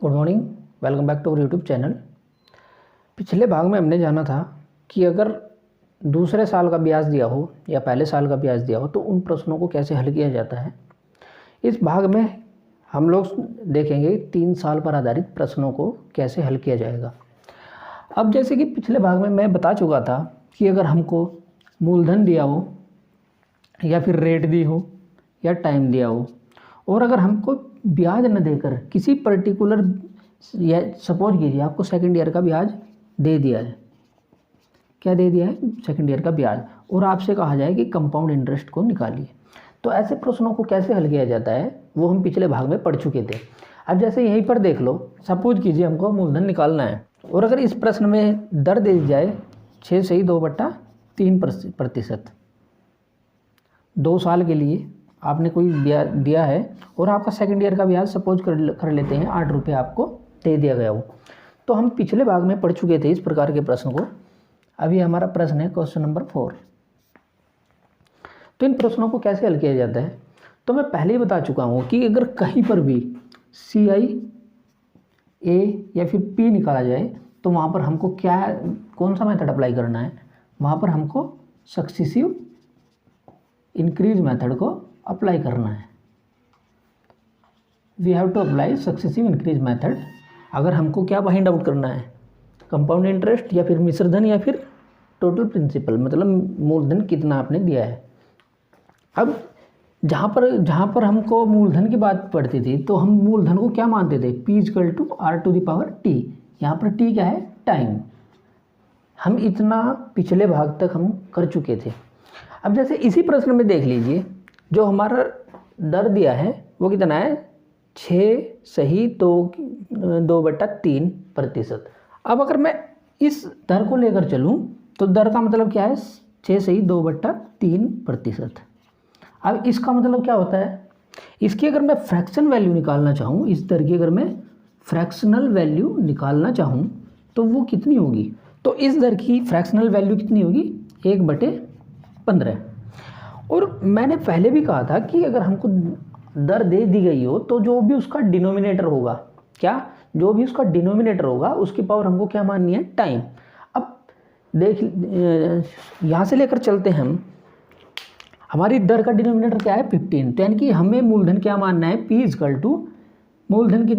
Good morning, welcome back to our YouTube channel. पिछले भाग में हमने जाना था कि अगर दूसरे साल का ब्याज दिया हो या पहले साल का ब्याज दिया हो तो उन प्रश्नों को कैसे हल किया जाता है। इस भाग में हम लोग देखेंगे 3 साल पर आधारित प्रश्नों को कैसे हल किया जाएगा। अब जैसे कि पिछले भाग में मैं बता चुका था कि अगर हमको मूलधन दिया हो या फिर रेट दी हो या टाइम दिया हो और अगर हमको ब्याज न देकर किसी पर्टिकुलर, या सपोज कीजिए आपको सेकंड ईयर का ब्याज दे दिया है, क्या दे दिया है, सेकंड ईयर का ब्याज, और आपसे कहा जाए कि कंपाउंड इंटरेस्ट को निकालिए, तो ऐसे प्रश्नों को कैसे हल किया जाता है वो हम पिछले भाग में पढ़ चुके थे। अब जैसे यहीं पर देख लो, सपोज कीजिए हमको मूलधन निकालना है और अगर इस प्रश्न में दर दे दी जाए 6 सही 2/3%, 2 साल के लिए आपने कोई दिया है और आपका सेकंड ईयर का ब्याज सपोज कर लेते हैं 8 रुपये आपको दे दिया गया हो। तो हम पिछले भाग में पढ़ चुके थे इस प्रकार के प्रश्न को। अभी हमारा प्रश्न है क्वेश्चन नंबर 4। तो इन प्रश्नों को कैसे हल किया जाता है, तो मैं पहले ही बता चुका हूँ कि अगर कहीं पर भी CI A या फिर P निकाला जाए तो वहाँ पर हमको कौन सा मेथड अप्लाई करना है, वहाँ पर हमको सक्सेसिव इंक्रीज मेथड को अप्लाई करना है। We have to apply successive increase method. अगर हमको क्या फाइंड आउट करना है, कंपाउंड इंटरेस्ट या फिर मिश्रधन या फिर टोटल प्रिंसिपल, मतलब मूलधन कितना आपने दिया है। अब जहाँ पर हमको मूलधन की बात पड़ती थी तो हम मूलधन को क्या मानते थे, P = R⁻T। यहाँ पर T क्या है, टाइम। हम इतना पिछले भाग तक हम कर चुके थे। अब जैसे इसी प्रश्न में देख लीजिए, जो हमारा दर दिया है वो कितना है, 6 सही 2/3%। अब अगर मैं इस दर को लेकर चलूँ तो दर का मतलब क्या है, 6 सही 2/3%। अब इसका मतलब क्या होता है, इसकी अगर मैं फ्रैक्शन वैल्यू निकालना चाहूँ, इस दर की अगर मैं फ्रैक्शनल वैल्यू निकालना चाहूँ तो वो कितनी होगी, तो इस दर की फ्रैक्शनल वैल्यू कितनी होगी, 1/15। और मैंने पहले भी कहा था कि अगर हमको दर दे दी गई हो तो जो भी उसका डिनोमिनेटर होगा, क्या, जो भी उसका डिनोमिनेटर होगा उसकी पावर हमको क्या माननी है, टाइम। अब देख, यहाँ से लेकर चलते हैं हम, हमारी दर का डिनोमिनेटर क्या है, 15। तो यानी कि हमें मूलधन क्या मानना है, P = मूलधन की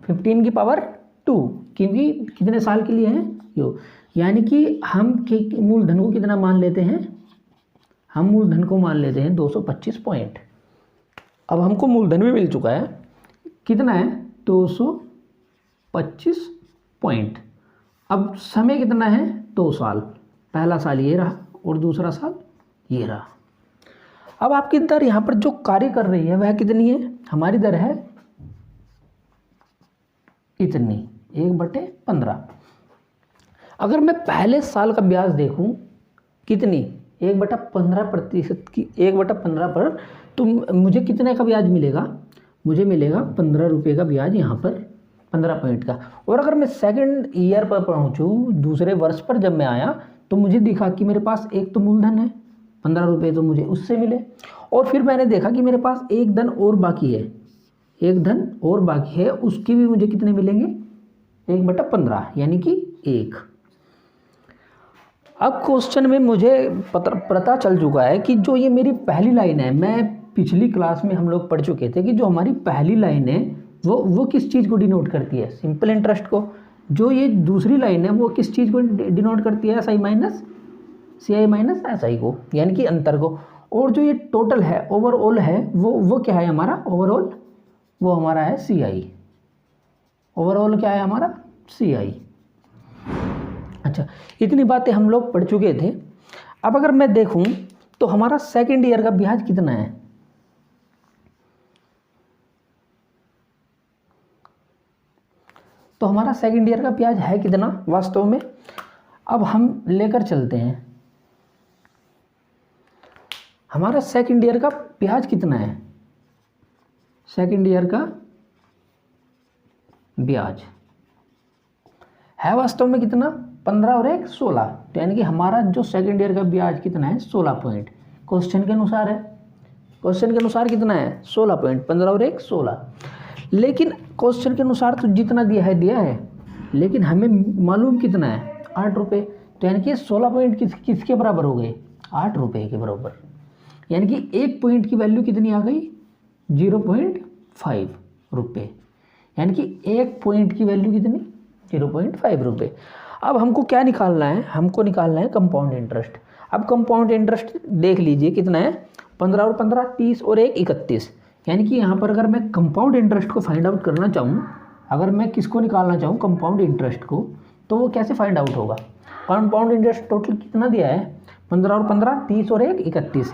15 की पावर 2, क्योंकि कितने साल के लिए है यो, यानी कि हम मूलधन को कितना मान लेते हैं, हम मूलधन को मान लेते हैं 225 पॉइंट। अब हमको मूलधन भी मिल चुका है, कितना है, 225 पॉइंट। अब समय कितना है, 2 साल, पहला साल ये रहा और दूसरा साल ये रहा। अब आपकी दर यहाँ पर जो कार्य कर रही है वह कितनी है, हमारी दर है इतनी, 1/15। अगर मैं पहले साल का ब्याज देखूं, कितनी, 1/15% की, 1/15 पर, तो मुझे कितने का ब्याज मिलेगा, मुझे मिलेगा 15 रुपये का ब्याज यहाँ पर, 15 पॉइंट का। और अगर मैं सेकंड ईयर पर पहुँचूँ, दूसरे वर्ष पर जब मैं आया तो मुझे दिखा कि मेरे पास एक तो मूलधन है 15 रुपये, तो मुझे उससे मिले, और फिर मैंने देखा कि मेरे पास एक धन और बाकी है, एक धन और बाकी है, उसकी भी मुझे कितने मिलेंगे, 1/15 यानी कि 1। अब क्वेश्चन में मुझे पता चल चुका है कि जो ये मेरी पहली लाइन है, मैं पिछली क्लास में हम लोग पढ़ चुके थे कि जो हमारी पहली लाइन है वो किस चीज़ को डिनोट करती है, सिंपल इंटरेस्ट को। जो ये दूसरी लाइन है वो किस चीज़ को डिनोट करती है, SI minus CI minus SI को, यानी कि अंतर को। और जो ये टोटल है, ओवरऑल है, वो क्या है हमारा, ओवरऑल वो हमारा है CI। ओवरऑल क्या है हमारा, CI। अच्छा, इतनी बातें हम लोग पढ़ चुके थे। अब अगर मैं देखूं तो हमारा सेकंड ईयर का ब्याज कितना है, तो हमारा सेकंड ईयर का ब्याज है कितना वास्तव में। अब हम लेकर चलते हैं, हमारा सेकंड ईयर का ब्याज कितना है, सेकंड ईयर का ब्याज है वास्तव में कितना, 15 और 1 16। तो यानी कि हमारा जो सेकंड ईयर का ब्याज कितना है, 16 पॉइंट, क्वेश्चन के अनुसार है, क्वेश्चन के अनुसार कितना है 16 पॉइंट, 15 और 1 16। लेकिन क्वेश्चन के अनुसार तो जितना दिया है, लेकिन हमें मालूम कितना है 8 रुपये। तो यानी कि 16 पॉइंट किसके बराबर हो गए, 8 रुपये के बराबर। यानी कि 1 पॉइंट की वैल्यू कितनी आ गई, 0.5 रुपये। यानी कि 1 पॉइंट की वैल्यू कितनी, 0.5 रुपये। अब हमको क्या निकालना है, हमको निकालना है कंपाउंड इंटरेस्ट। अब कंपाउंड इंटरेस्ट देख लीजिए कितना है, 15 और 15 30 और 1 31। यानी कि यहाँ पर अगर मैं कंपाउंड इंटरेस्ट को फाइंड आउट करना चाहूँ, अगर मैं किसको निकालना चाहूँ कंपाउंड इंटरेस्ट को, तो वो कैसे फाइंड आउट होगा। कंपाउंड इंटरेस्ट टोटल कितना दिया है, 15 और 15 30 और 1 31।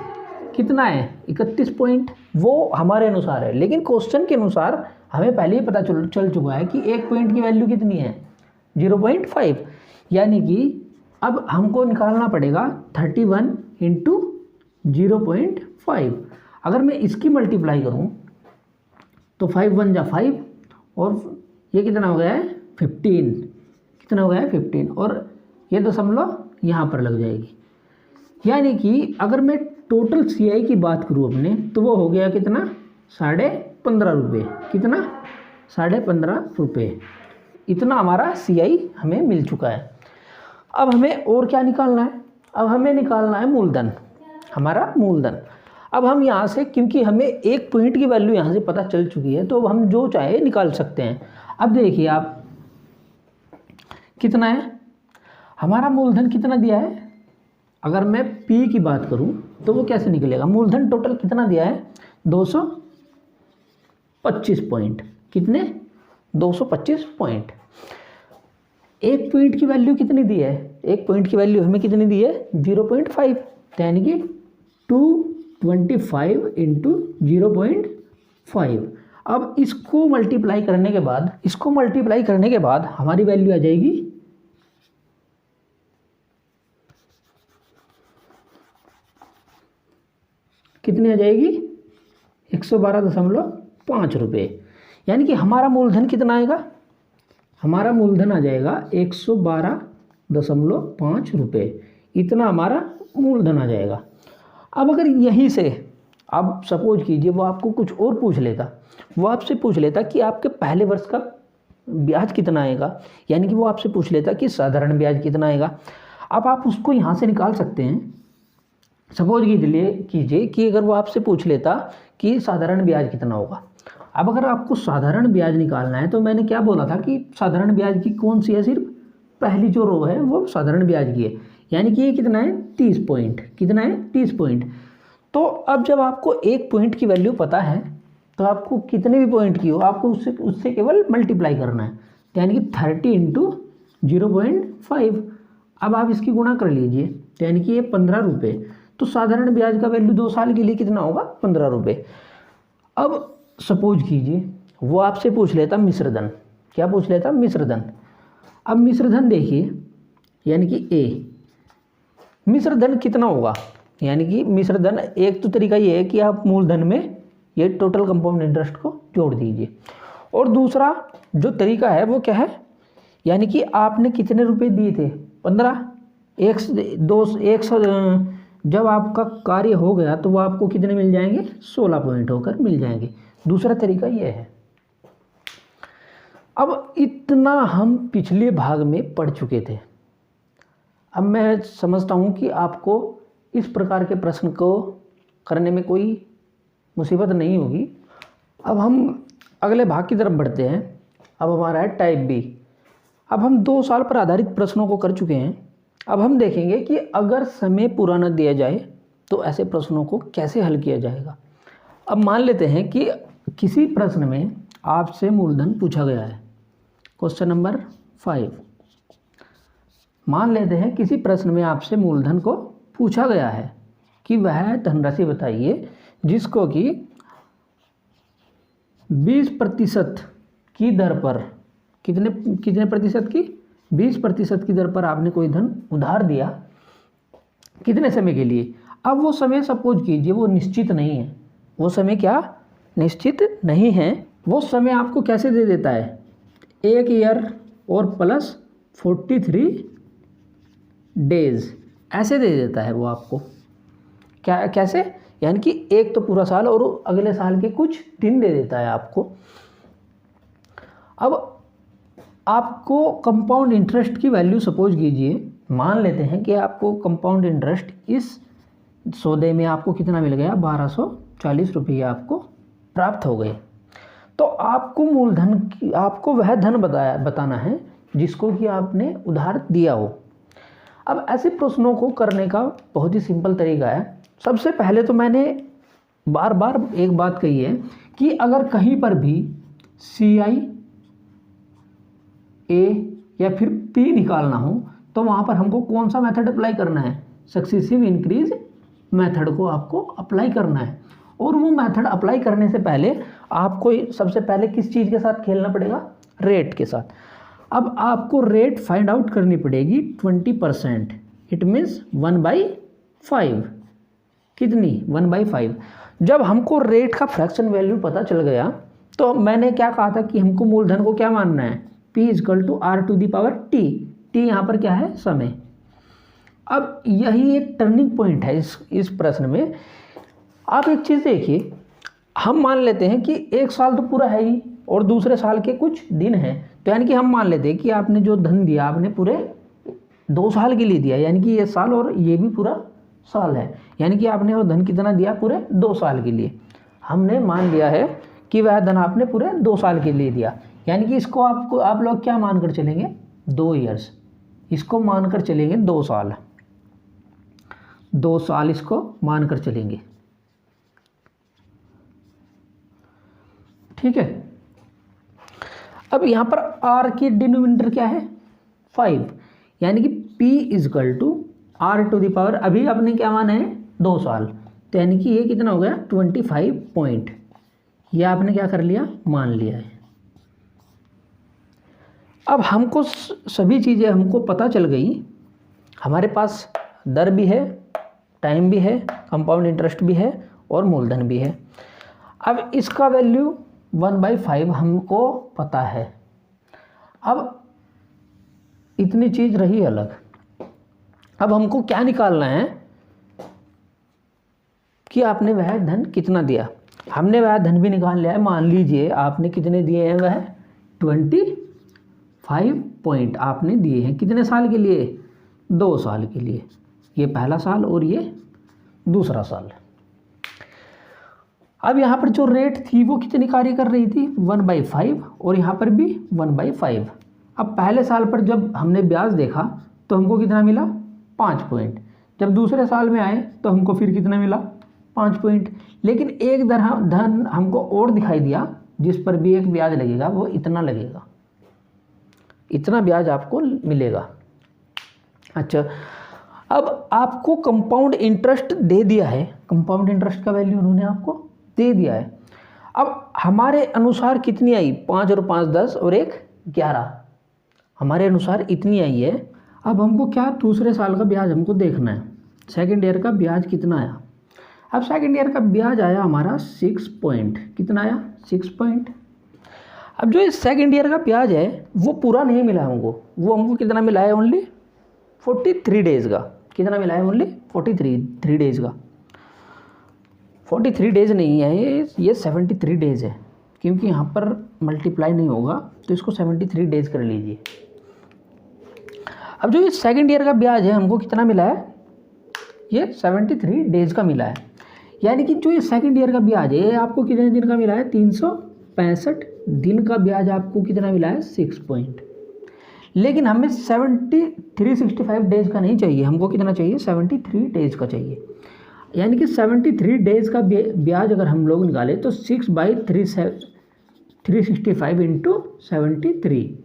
कितना है, 31 पॉइंट। वो हमारे अनुसार है, लेकिन क्वेश्चन के अनुसार हमें पहले ही पता चल चुका है कि 1 पॉइंट की वैल्यू कितनी है, 0.5। यानी कि अब हमको निकालना पड़ेगा 31 इंटू 0.5। अगर मैं इसकी मल्टीप्लाई करूं तो 5 1 जा 5 और ये कितना हो गया है 15। कितना हो गया है 15 और ये दशमलव यहाँ पर लग जाएगी। यानी कि अगर मैं टोटल CI की बात करूँ अपने, तो वो हो गया कितना, 15.5 रुपये। कितना, 15.5 रुपये। इतना हमारा CI हमें मिल चुका है। अब हमें और क्या निकालना है, अब हमें निकालना है मूलधन, हमारा मूलधन। अब हम यहाँ से, क्योंकि हमें 1 पॉइंट की वैल्यू यहाँ से पता चल चुकी है, तो हम जो चाहे निकाल सकते हैं। अब देखिए आप, कितना है हमारा मूलधन, कितना दिया है। अगर मैं P की बात करूँ तो वो कैसे निकलेगा, मूलधन टोटल कितना दिया है, 225 पॉइंट। कितने, 225 पॉइंट। 1 पॉइंट की वैल्यू कितनी दी है, 1 पॉइंट की वैल्यू हमें कितनी दी है, 0.5। यानी कि 225 इंटू 0.5। अब इसको मल्टीप्लाई करने के बाद हमारी वैल्यू आ जाएगी, कितनी आ जाएगी, 112.5 रुपये। यानी कि हमारा मूलधन कितना आएगा, हमारा मूलधन आ जाएगा 112.5 रुपये। इतना हमारा मूलधन आ जाएगा। अब अगर यहीं से आप सपोज कीजिए वो आपको कुछ और पूछ लेता, वो आपसे पूछ लेता कि आपके पहले वर्ष का ब्याज कितना आएगा, यानी कि वो आपसे पूछ लेता कि साधारण ब्याज कितना आएगा। अब आप उसको यहाँ से निकाल सकते हैं। सपोज कीजिए कि अगर वो आपसे पूछ लेता कि साधारण ब्याज कितना होगा। अब अगर आपको साधारण ब्याज निकालना है, तो मैंने क्या बोला था कि साधारण ब्याज की कौन सी है, सिर्फ पहली जो रो है वो साधारण ब्याज की है। यानी कि ये कितना है, 30 पॉइंट। कितना है, 30 पॉइंट। तो अब जब आपको 1 पॉइंट की वैल्यू पता है, तो आपको कितने भी पॉइंट की हो, आपको उससे केवल मल्टीप्लाई करना है। यानी कि 30 इंटू 0.5। अब आप इसकी गुणा कर लीजिए, यानी कि ये 15 रुपये। तो साधारण ब्याज का वैल्यू 2 साल के लिए कितना होगा, 15 रुपये। अब सपोज कीजिए वो आपसे पूछ लेता मिश्रधन। क्या पूछ लेता, मिश्रधन। अब मिश्रधन देखिए, यानी कि A, मिश्रधन कितना होगा। यानी कि मिश्रधन, एक तो तरीका ये है कि आप मूलधन में ये टोटल कंपाउंड इंटरेस्ट को जोड़ दीजिए, और दूसरा जो तरीका है वो क्या है, यानी कि आपने कितने रुपए दिए थे, 15, 100। जब आपका कार्य हो गया तो वो आपको कितने मिल जाएंगे, 16 पॉइंट होकर मिल जाएंगे। दूसरा तरीका ये है। अब इतना हम पिछले भाग में पढ़ चुके थे। अब मैं समझता हूँ कि आपको इस प्रकार के प्रश्न को करने में कोई मुसीबत नहीं होगी। अब हम अगले भाग की तरफ बढ़ते हैं। अब हमारा है टाइप बी। अब हम 2 साल पर आधारित प्रश्नों को कर चुके हैं। अब हम देखेंगे कि अगर समय पूरा न दिया जाए तो ऐसे प्रश्नों को कैसे हल किया जाएगा। अब मान लेते हैं कि किसी प्रश्न में आपसे मूलधन पूछा गया है। Question number 5। मान लेते हैं किसी प्रश्न में आपसे मूलधन को पूछा गया है कि वह धनराशि बताइए जिसको कि 20% की दर पर, कितने प्रतिशत की, 20% की दर पर आपने कोई धन उधार दिया, कितने समय के लिए। अब वो समय सपोज कीजिए वो निश्चित नहीं है। वो समय क्या, निश्चित नहीं है। वो समय आपको कैसे दे देता है, 1 ईयर और प्लस 43 डेज, ऐसे दे देता है वो आपको। क्या, कैसे, यानी कि एक तो पूरा साल और अगले साल के कुछ दिन दे देता है आपको। अब आपको कंपाउंड इंटरेस्ट की वैल्यू सपोज कीजिए, मान लेते हैं कि आपको कंपाउंड इंटरेस्ट इस सौदे में आपको कितना मिल गया, 1240 रुपये आपको प्राप्त हो गए। तो आपको मूलधन की, आपको वह धन बताना है जिसको कि आपने उधार दिया हो। अब ऐसे प्रश्नों को करने का बहुत ही सिंपल तरीका है। सबसे पहले तो मैंने बार बार एक बात कही है कि अगर कहीं पर भी CI A या फिर P निकालना हो तो वहाँ पर हमको कौन सा मेथड अप्लाई करना है, सक्सेसिव इंक्रीज मेथड को आपको अप्लाई करना है। और वो मेथड अप्लाई करने से पहले आपको सबसे पहले किस चीज़ के साथ खेलना पड़ेगा, रेट के साथ। अब आपको रेट फाइंड आउट करनी पड़ेगी 20%, इट मीन्स 1/5। कितनी, 1/5। जब हमको रेट का फ्रैक्शन वैल्यू पता चल गया तो मैंने क्या कहा था कि हमको मूलधन को क्या मानना है, P = R⁻T। T यहाँ पर क्या है, समय। अब यही एक टर्निंग पॉइंट है इस प्रश्न में। आप एक चीज़ देखिए, हम मान लेते हैं कि एक साल तो पूरा है ही और दूसरे साल के कुछ दिन हैं, तो यानी कि हम मान लेते हैं कि आपने जो धन दिया आपने पूरे 2 साल के लिए दिया, यानी कि ये साल और ये भी पूरा साल है, यानी कि आपने वो धन कितना दिया, पूरे 2 साल के लिए। हमने मान लिया है कि वह धन आपने पूरे 2 साल के लिए दिया, यानी कि इसको आप लोग क्या मानकर चलेंगे, 2 ईयर्स। इसको मानकर चलेंगे 2 साल, 2 साल इसको मानकर चलेंगे, ठीक है। अब यहाँ पर R की डिनोमिनेटर क्या है, 5, यानी कि P = R⁻, अभी आपने क्या माना है, 2 साल, तो यानी कि ये कितना हो गया, 25 पॉइंट। ये आपने क्या कर लिया, मान लिया है। अब हमको सभी चीज़ें हमको पता चल गई, हमारे पास दर भी है, टाइम भी है, कंपाउंड इंटरेस्ट भी है और मूलधन भी है। अब इसका वैल्यू 1/5 हमको पता है। अब इतनी चीज़ रही अलग। अब हमको क्या निकालना है कि आपने वह धन कितना दिया। हमने वह धन भी निकाल लिया है। मान लीजिए आपने कितने दिए हैं, वह 25 पॉइंट आपने दिए हैं, कितने साल के लिए, 2 साल के लिए। ये पहला साल और ये दूसरा साल। अब यहाँ पर जो रेट थी वो कितनी कार्य कर रही थी, 1/5, और यहाँ पर भी 1/5। अब पहले साल पर जब हमने ब्याज देखा तो हमको कितना मिला, 5 पॉइंट। जब दूसरे साल में आए तो हमको फिर कितना मिला, 5 पॉइंट। लेकिन एक धन हमको और दिखाई दिया जिस पर भी एक ब्याज लगेगा, वो इतना लगेगा, इतना ब्याज आपको मिलेगा। अच्छा, अब आपको कंपाउंड इंटरेस्ट दे दिया है, कंपाउंड इंटरेस्ट का वैल्यू उन्होंने आपको दे दिया है। अब हमारे अनुसार कितनी आई, 5 और 5 10 और 1 11, हमारे अनुसार इतनी आई है। अब हमको क्या, दूसरे साल का ब्याज हमको देखना है, सेकेंड ईयर का ब्याज कितना आया। अब सेकेंड ईयर का ब्याज आया हमारा 6 पॉइंट, कितना आया, 6 पॉइंट। अब जो इस सेकेंड ईयर का ब्याज है वो पूरा नहीं मिला हमको, वो हमको कितना मिला है, ओनली 43 डेज़ का। कितना मिला है, ओनली 43 डेज़ का। 43 डेज़ नहीं है ये 73 डेज़ है, क्योंकि यहाँ पर मल्टीप्लाई नहीं होगा, तो इसको 73 डेज़ कर लीजिए। अब जो ये सेकेंड ईयर का ब्याज है हमको कितना मिला है, ये 73 डेज़ का मिला है। यानी कि जो ये सेकेंड ईयर का ब्याज है आपको कितने दिन का मिला है, 365 दिन का ब्याज आपको कितना मिला है, 6 पॉइंट। लेकिन हमें 365 डेज़ का नहीं चाहिए, हमको कितना चाहिए, 73 डेज़ का चाहिए। यानी कि 73 डेज़ का ब्याज अगर हम लोग निकालें तो 6/365 × 73।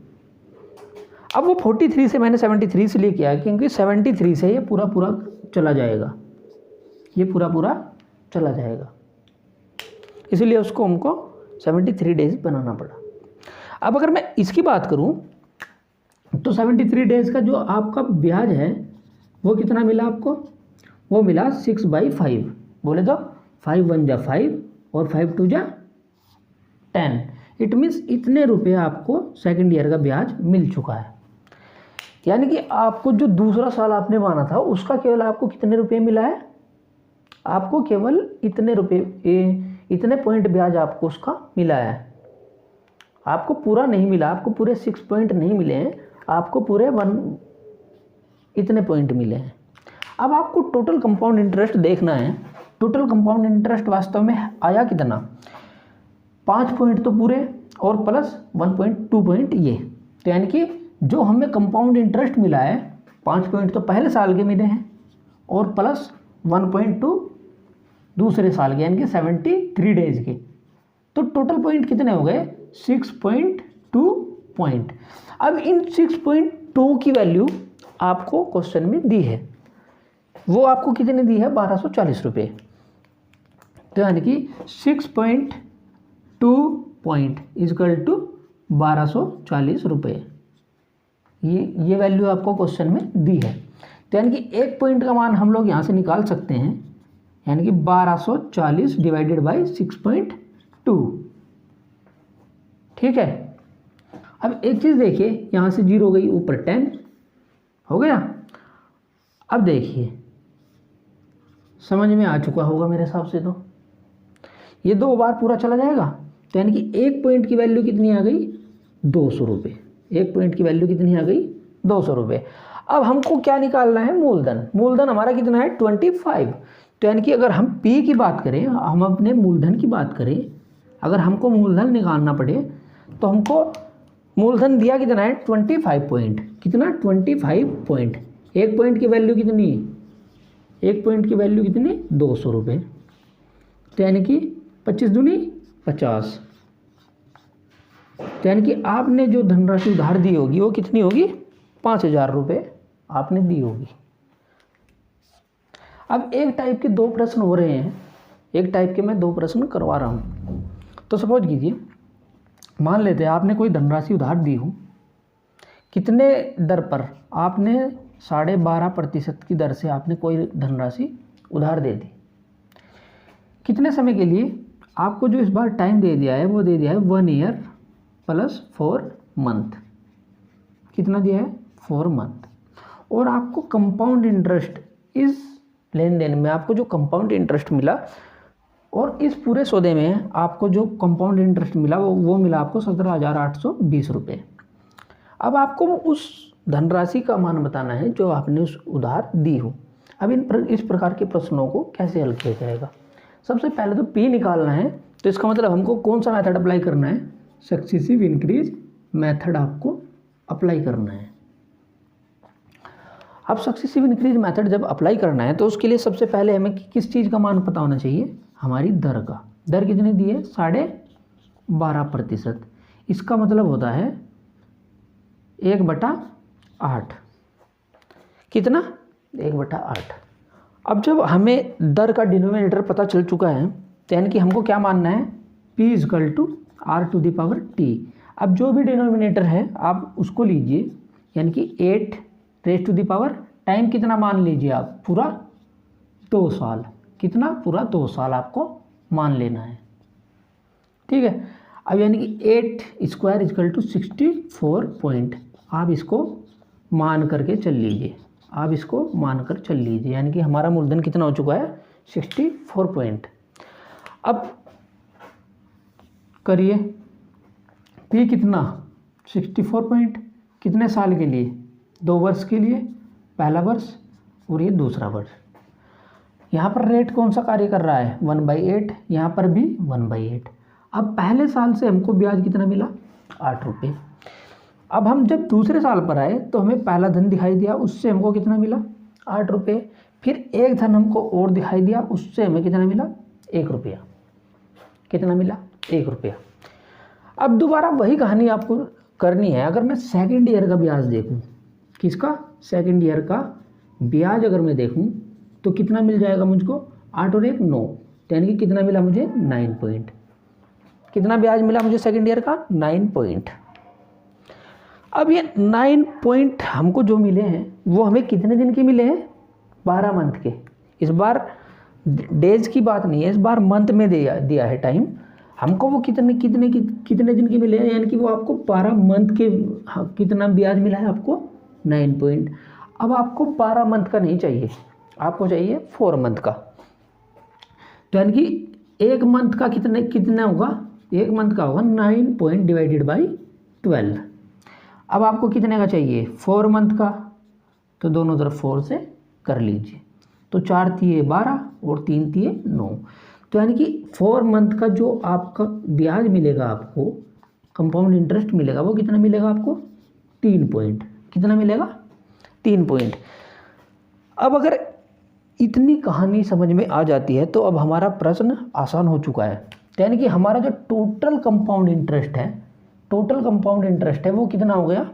अब वो 43 से मैंने 73 से लिए किया, क्योंकि 73 से ये पूरा चला जाएगा, ये पूरा चला जाएगा, इसीलिए उसको हमको 73 डेज़ बनाना पड़ा। अब अगर मैं इसकी बात करूं तो 73 डेज़ का जो आपका ब्याज है वो कितना मिला आपको, वो मिला 6/5। बोले तो 5 1 जा 5 और 5 2 जा 10। इट मीन्स इतने रुपये आपको सेकेंड ईयर का ब्याज मिल चुका है। यानी कि आपको जो दूसरा साल आपने माना था उसका केवल आपको कितने रुपये मिला है, आपको केवल इतने रुपये, इतने पॉइंट ब्याज आपको उसका मिला है। आपको पूरा नहीं मिला, आपको पूरे 6 पॉइंट नहीं मिले हैं, आपको पूरे 1 इतने पॉइंट मिले हैं। अब आपको टोटल कंपाउंड इंटरेस्ट देखना है। टोटल कंपाउंड इंटरेस्ट वास्तव में आया कितना, 5 पॉइंट तो पूरे और प्लस 1.2 पॉइंट ये, तो यानी कि जो हमें कंपाउंड इंटरेस्ट मिला है 5 पॉइंट तो पहले साल के मिले हैं और प्लस 1.2 दूसरे साल के, यानी कि 73 डेज के। तो टोटल पॉइंट कितने हो गए, 6.2 पॉइंट। अब इन 6.2 की वैल्यू आपको क्वेश्चन में दी है, वो आपको कितने दी है, 1240 रुपये। तो यानी कि 6.2 पॉइंट इजकल टू 1240 रुपये, ये वैल्यू आपको क्वेश्चन में दी है। तो यानी कि 1 पॉइंट का मान हम लोग यहाँ से निकाल सकते हैं, यानी कि 1240 डिवाइडेड बाई 6.2। ठीक है। अब एक चीज़ देखिए, यहाँ से 0 गई, ऊपर 10 हो गया। अब देखिए समझ में आ चुका होगा मेरे हिसाब से, तो ये 2 बार पूरा चला जाएगा। तो यानी कि 1 पॉइंट की वैल्यू कितनी आ गई, 200 रुपये। 1 पॉइंट की वैल्यू कितनी आ गई, 200 रुपये। अब हमको क्या निकालना है, मूलधन। मूलधन हमारा कितना है, 25। तो यानी कि अगर हम P की बात करें, हम अपने मूलधन की बात करें, अगर हमको मूलधन निकालना पड़े तो हमको मूलधन दिया कितना है, 25 पॉइंट। कितना, 25 पॉइंट। 1 पॉइंट की वैल्यू कितनी, 1 पॉइंट की वैल्यू कितनी, 200 रुपये। तो यानी कि 25 दूनी 50। तो यानी कि आपने जो धनराशि उधार दी होगी वो कितनी होगी, 5000 रुपये आपने दी होगी। अब एक टाइप के 2 प्रश्न हो रहे हैं, एक टाइप के मैं 2 प्रश्न करवा रहा हूँ। तो सपोज कीजिए, मान लेते हैं आपने कोई धनराशि उधार दी हो, कितने दर पर, आपने 12.5% की दर से आपने कोई धनराशि उधार दे दी। कितने समय के लिए, आपको जो इस बार टाइम दे दिया है वो दे दिया है 1 ईयर प्लस 4 मंथ। कितना दिया है, 4 मंथ। और आपको कंपाउंड इंटरेस्ट, इस लेन देन में आपको जो कंपाउंड इंटरेस्ट मिला, और इस पूरे सौदे में आपको जो कंपाउंड इंटरेस्ट मिला वो मिला आपको 17,820 रुपये। अब आपको उस धनराशि का मान बताना है जो आपने उस उधार दी हो। अब इस प्रकार के प्रश्नों को कैसे हल किया जाएगा, सबसे पहले तो P निकालना है। तो इसका मतलब हमको कौन सा मेथड अप्लाई करना है, सक्सेसिव इंक्रीज मेथड आपको अप्लाई करना है। अब सक्सेसिव इंक्रीज मेथड जब अप्लाई करना है तो उसके लिए सबसे पहले हमें किस चीज़ का मान पता होना चाहिए, हमारी दर का। दर कितनी दी है, 12.5%। इसका मतलब होता है 1/8। कितना, 1/8। अब जब हमें दर का डिनोमिनेटर पता चल चुका है, तो यानी कि हमको क्या मानना है, P = R⁻T। अब जो भी डिनोमिनेटर है आप उसको लीजिए, यानी कि 8 टाइम कितना मान लीजिए आप, पूरा 2 साल। कितना, पूरा 2 साल आपको मान लेना है। ठीक है। अब यानी कि 8² = 64 पॉइंट। आप इसको मान करके चल लीजिए, आप इसको मान कर चल लीजिए, यानी कि हमारा मूलधन कितना हो चुका है, 64 पॉइंट। अब करिए, P कितना, 64 पॉइंट। कितने साल के लिए, 2 वर्ष के लिए, पहला वर्ष और ये दूसरा वर्ष। यहाँ पर रेट कौन सा कार्य कर रहा है, 1/8। यहाँ पर भी 1/8। अब पहले साल से हमको ब्याज कितना मिला, 8 रुपये। अब हम जब दूसरे साल पर आए तो हमें पहला धन दिखाई दिया, उससे हमको कितना मिला, 8 रुपये। फिर एक धन हमको और दिखाई दिया, उससे हमें कितना मिला, 1 रुपया। कितना मिला, 1 रुपया। अब दोबारा वही कहानी आपको करनी है। अगर मैं सेकंड ईयर का ब्याज देखूं, किसका, सेकंड ईयर का ब्याज अगर मैं देखूं तो कितना मिल जाएगा मुझको, 8 और 1 9। यानी कि कितना मिला मुझे, 9 पॉइंट। कितना ब्याज मिला मुझे सेकंड ईयर का, 9 पॉइंट। अब ये 9 पॉइंट हमको जो मिले हैं वो हमें कितने दिन के मिले हैं, 12 मंथ के। इस बार डेज की बात नहीं है, इस बार मंथ में दिया है टाइम हमको। वो कितने दिन के मिले हैं, यानी कि वो आपको 12 मंथ के, कितना ब्याज मिला है आपको, 9 पॉइंट। अब आपको 12 मंथ का नहीं चाहिए, आपको चाहिए 4 मंथ का। तो यानी कि 1 मंथ का कितना होगा, 1 मंथ का होगा 9 पॉइंट डिवाइडेड बाई 12। अब आपको कितने का चाहिए, 4 मंथ का, तो दोनों तरफ 4 से कर लीजिए। तो 4 तिये 12 और 3 तिये 9। तो यानी कि 4 मंथ का जो आपका ब्याज मिलेगा, आपको कंपाउंड इंटरेस्ट मिलेगा, वो कितना मिलेगा आपको, 3 पॉइंट। कितना मिलेगा, 3 पॉइंट। अब अगर इतनी कहानी समझ में आ जाती है तो अब हमारा प्रश्न आसान हो चुका है। यानी कि हमारा जो टोटल कंपाउंड इंटरेस्ट है, वो कितना हो गया,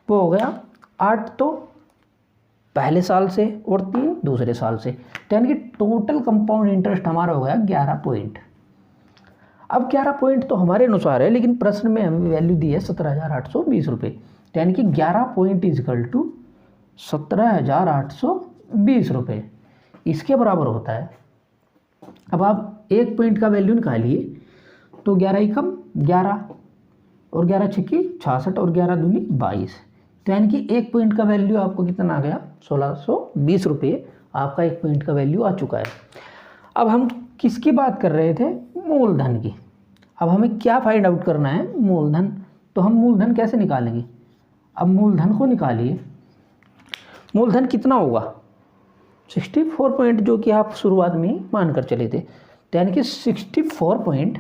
वो हो गया 8 तो पहले साल से और 3 दूसरे साल से। तो यानी कि टोटल कंपाउंड इंटरेस्ट हमारा हो गया 11 पॉइंट। अब 11 पॉइंट तो हमारे अनुसार है, लेकिन प्रश्न में हमें वैल्यू दी है 17,820 रुपये। तो यानी कि 11 पॉइंट इजकल टू 17,820 रुपये, इसके बराबर होता है। अब आप 1 पॉइंट का वैल्यू निकालिए, तो 11 एकम 11 और 11 छिक्की 66 और 11 दूनी 22। तो यानी कि 1 पॉइंट का वैल्यू आपको कितना आ गया, 1620 रुपये आपका 1 पॉइंट का वैल्यू आ चुका है। अब हम किसकी बात कर रहे थे, मूलधन की। अब हमें क्या फाइंड आउट करना है, मूलधन। तो हम मूलधन कैसे निकालेंगे, अब मूलधन को निकालिए। मूलधन कितना होगा, 64 पॉइंट, जो कि आप शुरुआत में ही मान कर चले थे। तो यानी कि 64 पॉइंट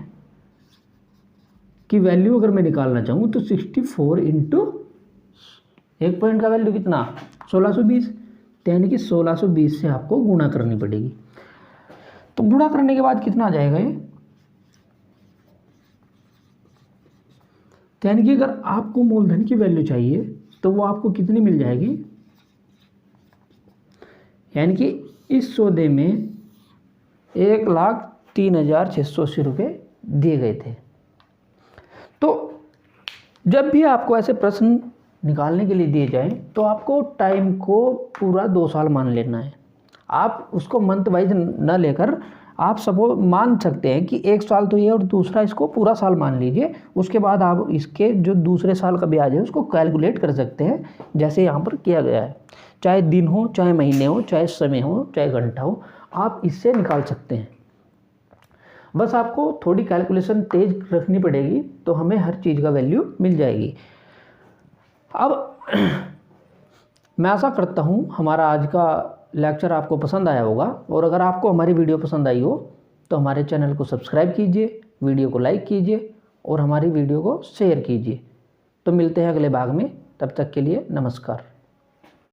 की वैल्यू अगर मैं निकालना चाहूँ तो 64 इंटू 1 पॉइंट का वैल्यू कितना, 1620। तो यानी कि 1620 से आपको गुणा करनी पड़ेगी। तो गुणा करने के बाद कितना आ जाएगा ये, तो यानी कि अगर आपको मूलधन की वैल्यू चाहिए तो वो आपको कितनी मिल जाएगी, यानी कि इस सौदे में 1,03,680 रुपये दिए गए थे। तो जब भी आपको ऐसे प्रश्न निकालने के लिए दिए जाएं तो आपको टाइम को पूरा 2 साल मान लेना है। आप उसको मंथ वाइज न लेकर आप सब मान सकते हैं कि 1 साल तो ये और दूसरा इसको पूरा साल मान लीजिए। उसके बाद आप इसके जो दूसरे साल का ब्याज है उसको कैलकुलेट कर सकते हैं, जैसे यहाँ पर किया गया है। चाहे दिन हो, चाहे महीने हो, चाहे समय हो, चाहे घंटा हो, आप इससे निकाल सकते हैं। बस आपको थोड़ी कैलकुलेशन तेज रखनी पड़ेगी, तो हमें हर चीज़ का वैल्यू मिल जाएगी। अब मैं आशा करता हूँ हमारा आज का लेक्चर आपको पसंद आया होगा, और अगर आपको हमारी वीडियो पसंद आई हो तो हमारे चैनल को सब्सक्राइब कीजिए, वीडियो को लाइक कीजिए और हमारी वीडियो को शेयर कीजिए। तो मिलते हैं अगले भाग में, तब तक के लिए नमस्कार।